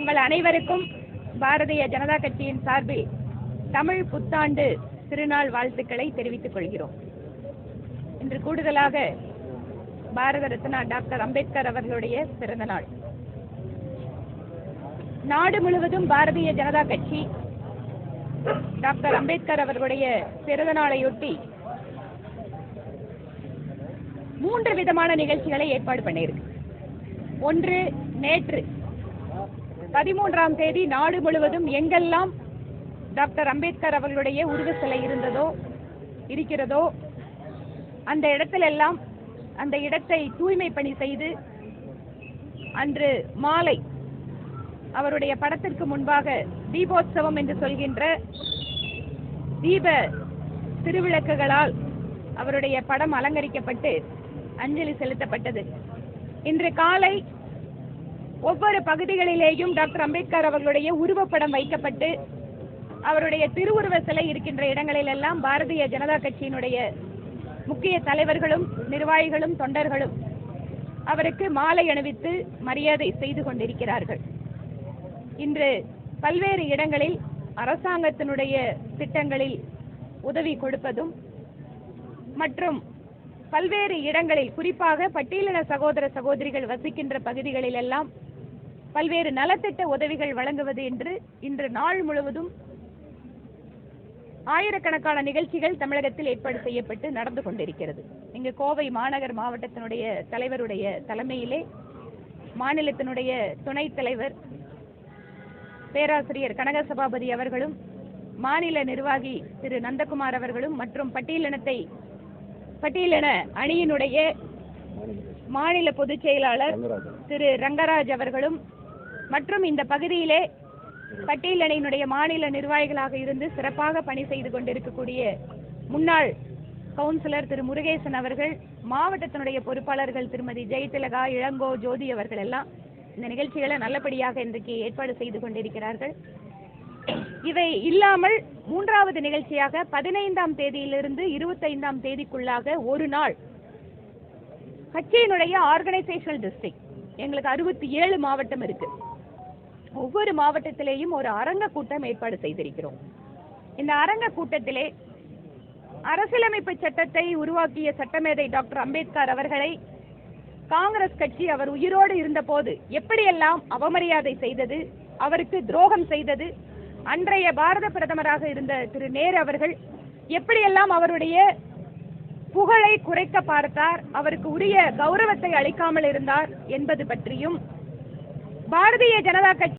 உங்கள் அனைவருக்கும் பாரதிய ஜனதா கட்சியின் சார்பில் தமிழ் புத்தாண்டு திருநாள் வாழ்த்துக்களை தெரிவித்துக் கொள்கிறோம். இன்று கூடுதலாக பாரத ரத்னா டாக்டர் அம்பேத்கர் அவர்களுடைய பிறந்த நாள். நாடு முழுவதும் பாரதிய ஜனதா கட்சி டாக்டர் அம்பேத்கர் அவர்களுடைய பிறந்த நாளையொட்டி 3 விதமான நிகழ்ச்சிகளை ஏற்பாடு பண்ணியிருக்கு. ஒன்று, நேற்று 13ஆம் தேதி நாடு முழுவதும் எங்கெல்லாம் டாக்டர் அம்பேத்கர் அவர்களுடைய உருவ சிலை இருக்கிறதோ அந்த இடத்திலெல்லாம் அந்த இடத்தை தூய்மை பணி செய்து அன்று மாலை அவருடைய படத்திற்கு முன்பாக தீபோத்சவம் என்று சொல்கின்ற தீப திருவிளக்குகளால் அவருடைய படம் அலங்கரிக்கப்பட்டு அஞ்சலி செலுத்தப்பட்டது. இன்று காலை ஒவ்வொரு பகுதிகளிலேயும் டாக்டர் அம்பேத்கர் அவர்களுடைய உருவப்படம் வைக்கப்பட்டு அவருடைய திருவுருவ சிலை இருக்கின்ற இடங்களிலெல்லாம் பாரதிய ஜனதா கட்சியினுடைய முக்கிய தலைவர்களும் நிர்வாகிகளும் தொண்டர்களும் அவருக்கு மாலை அணிவித்து மரியாதை செய்து கொண்டிருக்கிறார்கள். இன்று பல்வேறு இடங்களில் அரசாங்கத்தினுடைய திட்டங்களில் உதவி கொடுப்பதும் மற்றும் பல்வேறு இடங்களில் குறிப்பாக பட்டியலின சகோதர சகோதரிகள் வசிக்கின்ற பகுதிகளில் எல்லாம் பல்வேறு நலத்திட்ட உதவிகள் வழங்குவது என்று இன்று நாள் முழுவதும் ஆயிரக்கணக்கான நிகழ்ச்சிகள் தமிழகத்தில் ஏற்பாடு செய்யப்பட்டு நடந்து கொண்டிருக்கிறது. இங்கு கோவை மாநகர் மாவட்டத்தினுடைய தலைவருடைய தலைமையிலே மாநிலத்தினுடைய துணைத் தலைவர் பேராசிரியர் கனக சபாபதி அவர்களும் மாநில நிர்வாகி திரு நந்தகுமார் அவர்களும் மற்றும் பட்டியலின அணியினுடைய மாநில பொதுச் செயலாளர் திரு ரங்கராஜ் அவர்களும் மற்றும் இந்த பகுதியிலே பட்டியலினுடைய மாநில நிர்வாகிகளாக இருந்து சிறப்பாக பணி செய்து கொண்டிருக்கக்கூடிய முன்னாள் கவுன்சிலர் திரு முருகேசன் அவர்கள், மாவட்டத்தினுடைய பொறுப்பாளர்கள் திருமதி ஜெயதிலகா, இளங்கோ, ஜோதி அவர்கள் எல்லாம் இந்த நிகழ்ச்சிகளை நல்லபடியாக இன்றைக்கு ஏற்பாடு செய்து கொண்டிருக்கிறார்கள். இவை இல்லாமல் 3வது நிகழ்ச்சியாக 15ஆம் தேதியிலிருந்து 25ஆம் தேதிக்குள்ளாக ஒரு நாள் கட்சியினுடைய ஆர்கனைசேஷனல் டிஸ்ட்ரிக்ட், எங்களுக்கு 67 மாவட்டம் இருக்கு, ஒவ்வொரு மாவட்டத்திலேயும் ஒரு அரங்க கூட்டம் ஏற்பாடு செய்திருக்கிறோம். இந்த அரங்க கூட்டத்திலே அரசியலமைப்பு சட்டத்தை உருவாக்கிய சட்டமேதை டாக்டர் அம்பேத்கர் அவர்களை காங்கிரஸ் கட்சி அவர் உயிரோடு இருந்த போது எப்படியெல்லாம் அவமரியாதை செய்தது, அவருக்கு துரோகம் செய்தது, அன்றைய பாரத பிரதமராக இருந்த திரு நேரு அவர்கள் எப்படியெல்லாம் அவருடைய புகழை குறைக்க பார்த்தார், அவருக்கு உரிய கௌரவத்தை அளிக்காமல் இருந்தார் என்பது பற்றியும் பாரதிய ஜனதா கட்சி